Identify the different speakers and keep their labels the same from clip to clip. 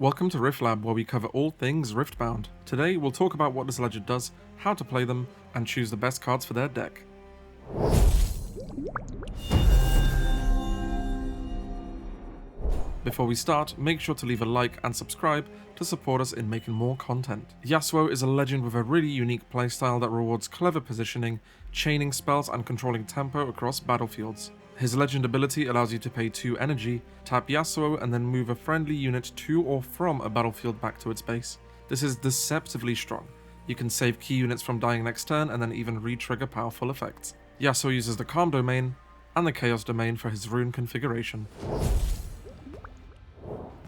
Speaker 1: Welcome to Riftlab, where we cover all things Riftbound. Today we'll talk about what this legend does, how to play them, and choose the best cards for their deck. Before we start, make sure to leave a like and subscribe to support us in making more content. Yasuo is a legend with a really unique playstyle that rewards clever positioning, chaining spells, and controlling tempo across battlefields. His legend ability allows you to pay 2 energy, tap Yasuo, and then move a friendly unit to or from a battlefield back to its base. This is deceptively strong. You can save key units from dying next turn and then even re-trigger powerful effects. Yasuo uses the Calm domain and the Chaos domain for his rune configuration.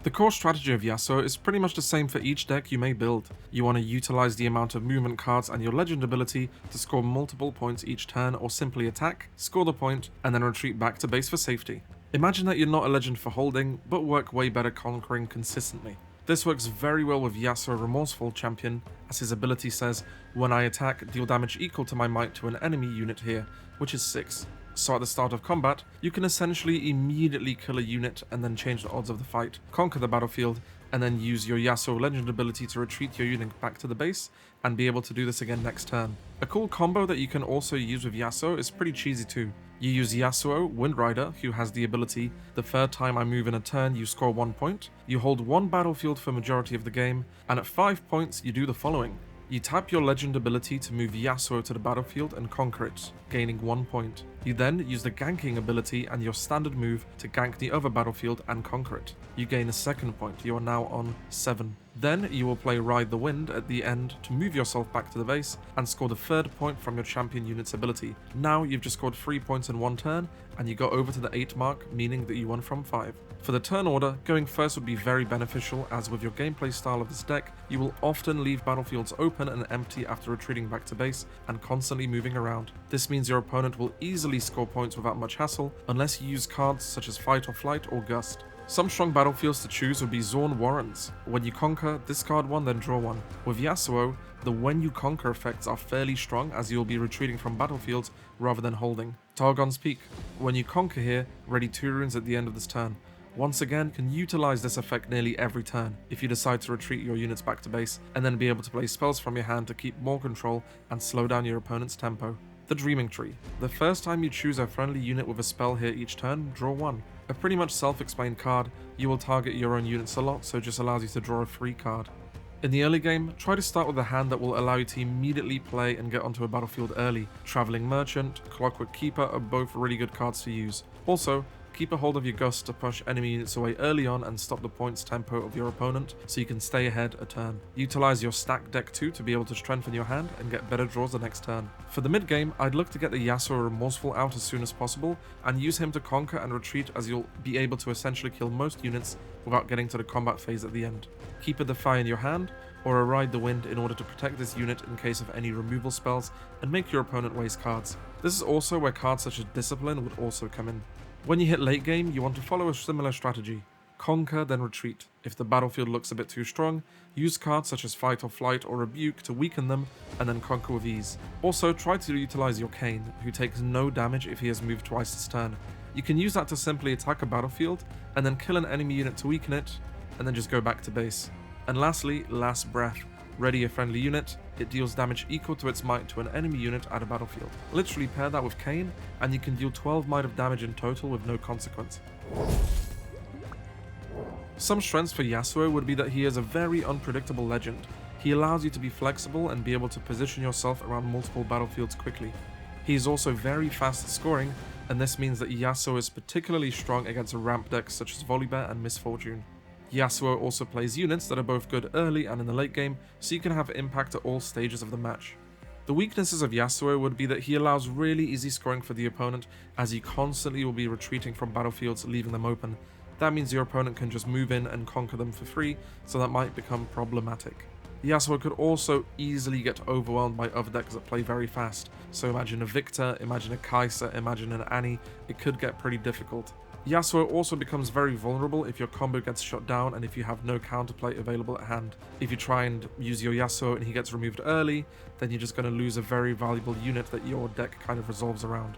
Speaker 1: The core strategy of Yaso is pretty much the same for each deck you may build. You want to utilize the amount of movement cards and your legend ability to score multiple points each turn, or simply attack, score the point, and then retreat back to base for safety. Imagine that you're not a legend for holding, but work way better conquering consistently. This works very well with Yaso Remorseful Champion, as his ability says, when I attack, deal damage equal to my might to an enemy unit here, which is 6. So at the start of combat, you can essentially immediately kill a unit and then change the odds of the fight, conquer the battlefield, and then use your Yasuo legend ability to retreat your unit back to the base, and be able to do this again next turn. A cool combo that you can also use with Yasuo is pretty cheesy too. You use Yasuo, Windrider, who has the ability, the third time I move in a turn you score 1 point, you hold 1 battlefield for majority of the game, and at 5 points you do the following. You tap your legend ability to move Yasuo to the battlefield and conquer it, gaining 1 point. You then use the ganking ability and your standard move to gank the other battlefield and conquer it. You gain a 2nd point, you are now on 7. Then you will play Ride the Wind at the end to move yourself back to the base and score the 3rd point from your champion unit's ability. Now you've just scored 3 points in 1 turn and you got over to the 8 mark, meaning that you won from 5. For the turn order, going first would be very beneficial, as with your gameplay style of this deck, you will often leave battlefields open and empty after retreating back to base and constantly moving around. This means your opponent will easily score points without much hassle, unless you use cards such as Fight or Flight or Gust. Some strong battlefields to choose would be Zorn Warrens. When you conquer, discard 1 then draw 1. With Yasuo, the when you conquer effects are fairly strong, as you'll be retreating from battlefields rather than holding. Targon's Peak. When you conquer here, ready 2 runes at the end of this turn. Once again, can utilize this effect nearly every turn if you decide to retreat your units back to base, and then be able to play spells from your hand to keep more control and slow down your opponent's tempo. The Dreaming Tree. The first time you choose a friendly unit with a spell here each turn, draw 1. A pretty much self-explained card, you will target your own units a lot, so it just allows you to draw a free card. In the early game, try to start with a hand that will allow you to immediately play and get onto a battlefield early. Traveling Merchant, Clockwork Keeper are both really good cards to use. Also, keep a hold of your Gust to push enemy units away early on and stop the points tempo of your opponent so you can stay ahead a turn. Utilize your stack deck too to be able to strengthen your hand and get better draws the next turn. For the mid game, I'd look to get the Yasuo Remorseful out as soon as possible and use him to conquer and retreat, as you'll be able to essentially kill most units without getting to the combat phase at the end. Keep a Defy in your hand or a Ride the Wind in order to protect this unit in case of any removal spells and make your opponent waste cards. This is also where cards such as Discipline would also come in. When you hit late game, you want to follow a similar strategy. Conquer, then retreat. If the battlefield looks a bit too strong, use cards such as Fight or Flight or Rebuke to weaken them, and then conquer with ease. Also, try to utilize your Kayn, who takes no damage if he has moved twice this turn. You can use that to simply attack a battlefield, and then kill an enemy unit to weaken it, and then just go back to base. And lastly, Last Breath. Ready a friendly unit, it deals damage equal to its might to an enemy unit at a battlefield. Literally pair that with Kayn, and you can deal 12 might of damage in total with no consequence. Some strengths for Yasuo would be that he is a very unpredictable legend. He allows you to be flexible and be able to position yourself around multiple battlefields quickly. He is also very fast at scoring, and this means that Yasuo is particularly strong against ramp decks such as Volibear and Misfortune. Yasuo also plays units that are both good early and in the late game, so you can have impact at all stages of the match. The weaknesses of Yasuo would be that he allows really easy scoring for the opponent, as he constantly will be retreating from battlefields, leaving them open. That means your opponent can just move in and conquer them for free, so that might become problematic. Yasuo could also easily get overwhelmed by other decks that play very fast, so imagine a Victor, imagine a Kai'Sa, imagine an Annie. It could get pretty difficult. Yasuo also becomes very vulnerable if your combo gets shut down and if you have no counterplay available at hand. If you try and use your Yasuo and he gets removed early, then you're just going to lose a very valuable unit that your deck kind of resolves around.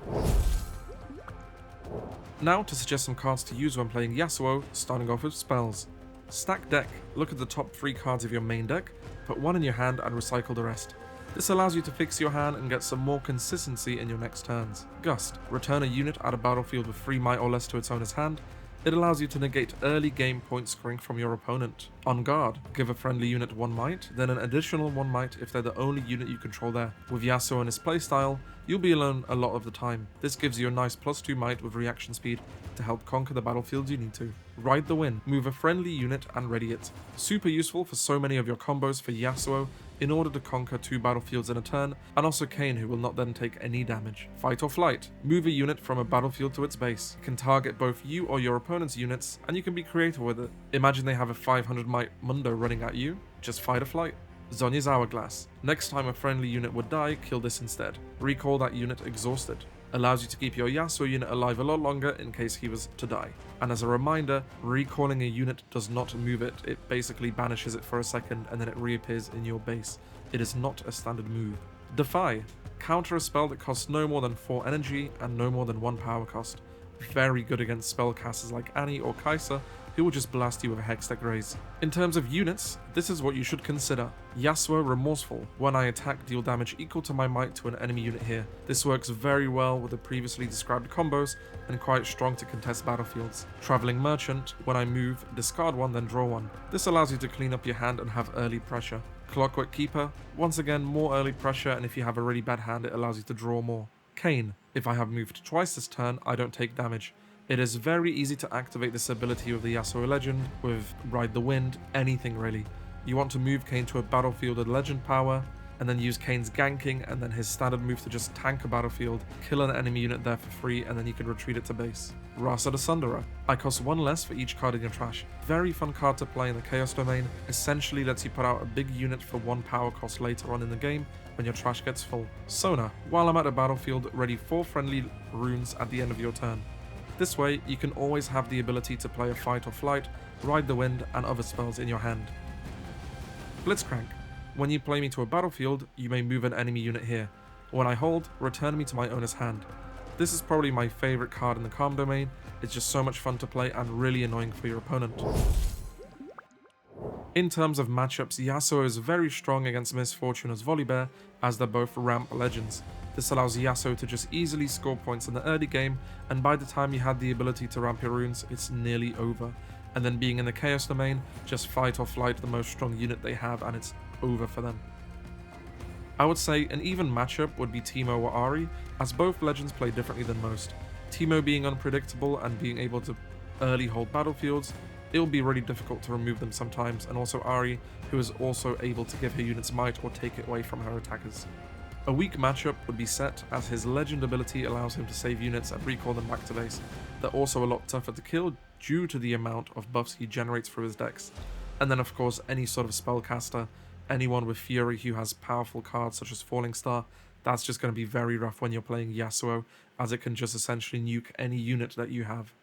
Speaker 1: Now to suggest some cards to use when playing Yasuo, starting off with spells. Stack deck. Look at the top 3 cards of your main deck, put one in your hand and recycle the rest. This allows you to fix your hand and get some more consistency in your next turns. Gust. Return a unit at a battlefield with 3 might or less to its owner's hand. It allows you to negate early game point scoring from your opponent. On guard, give a friendly unit 1 might, then an additional 1 might if they're the only unit you control there. With Yaso and his playstyle, you'll be alone a lot of the time. This gives you a nice +2 might with reaction speed to help conquer the battlefields you need to. Ride the wind. Move a friendly unit and ready it. Super useful for so many of your combos for Yasuo in order to conquer 2 battlefields in a turn, and also Kayn, who will not then take any damage. Fight or flight. Move a unit from a battlefield to its base. It can target both you or your opponent's units, and you can be creative with it. Imagine they have a 500 might Mundo running at you, just fight or flight. Zhonya's Hourglass. Next time a friendly unit would die, kill this instead. Recall that unit exhausted. Allows you to keep your Yasuo unit alive a lot longer in case he was to die. And as a reminder, recalling a unit does not move it, it basically banishes it for a second and then it reappears in your base. It is not a standard move. Defy. Counter a spell that costs no more than 4 energy and no more than 1 power cost. Very good against spellcasters like Annie or Kai'Sa, who will just blast you with a Hextech Raise. In terms of units, this is what you should consider. Yasuo Remorseful. When I attack, deal damage equal to my might to an enemy unit here. This works very well with the previously described combos and quite strong to contest battlefields. Traveling Merchant. When I move, discard 1 then draw 1. This allows you to clean up your hand and have early pressure. Clockwork Keeper. Once again, more early pressure, and if you have a really bad hand, it allows you to draw more. Kayn. If I have moved twice this turn, I don't take damage. It is very easy to activate this ability with the Yasuo Legend, with Ride the Wind, anything really. You want to move Kayn to a battlefield at Legend power, and then use Kayn's ganking and then his standard move to just tank a battlefield, kill an enemy unit there for free, and then you can retreat it to base. Rasa the Sunderer. I cost 1 less for each card in your trash. Very fun card to play in the Chaos domain, essentially lets you put out a big unit for 1 power cost later on in the game when your trash gets full. Sona. While I'm at a battlefield, ready 4 friendly runes at the end of your turn. This way, you can always have the ability to play a fight or flight, ride the wind, and other spells in your hand. Blitzcrank. When you play me to a battlefield, you may move an enemy unit here. When I hold, return me to my owner's hand. This is probably my favourite card in the Calm domain. It's just so much fun to play and really annoying for your opponent. In terms of matchups, Yaso is very strong against Misfortune as Volibear, as they're both ramp legends. This allows Yaso to just easily score points in the early game, and by the time you had the ability to ramp your runes, it's nearly over. And then being in the Chaos domain, just fight or flight the most strong unit they have and it's over for them. I would say an even matchup would be Teemo or Ahri, as both legends play differently than most. Teemo being unpredictable and being able to early hold battlefields, it will be really difficult to remove them sometimes, and also Ahri, who is also able to give her units might or take it away from her attackers. A weak matchup would be Set, as his legend ability allows him to save units and recall them back to base. They're also a lot tougher to kill due to the amount of buffs he generates through his decks. And then of course any sort of spellcaster, anyone with Fury who has powerful cards such as Falling Star, that's just going to be very rough when you're playing Yasuo, as it can just essentially nuke any unit that you have.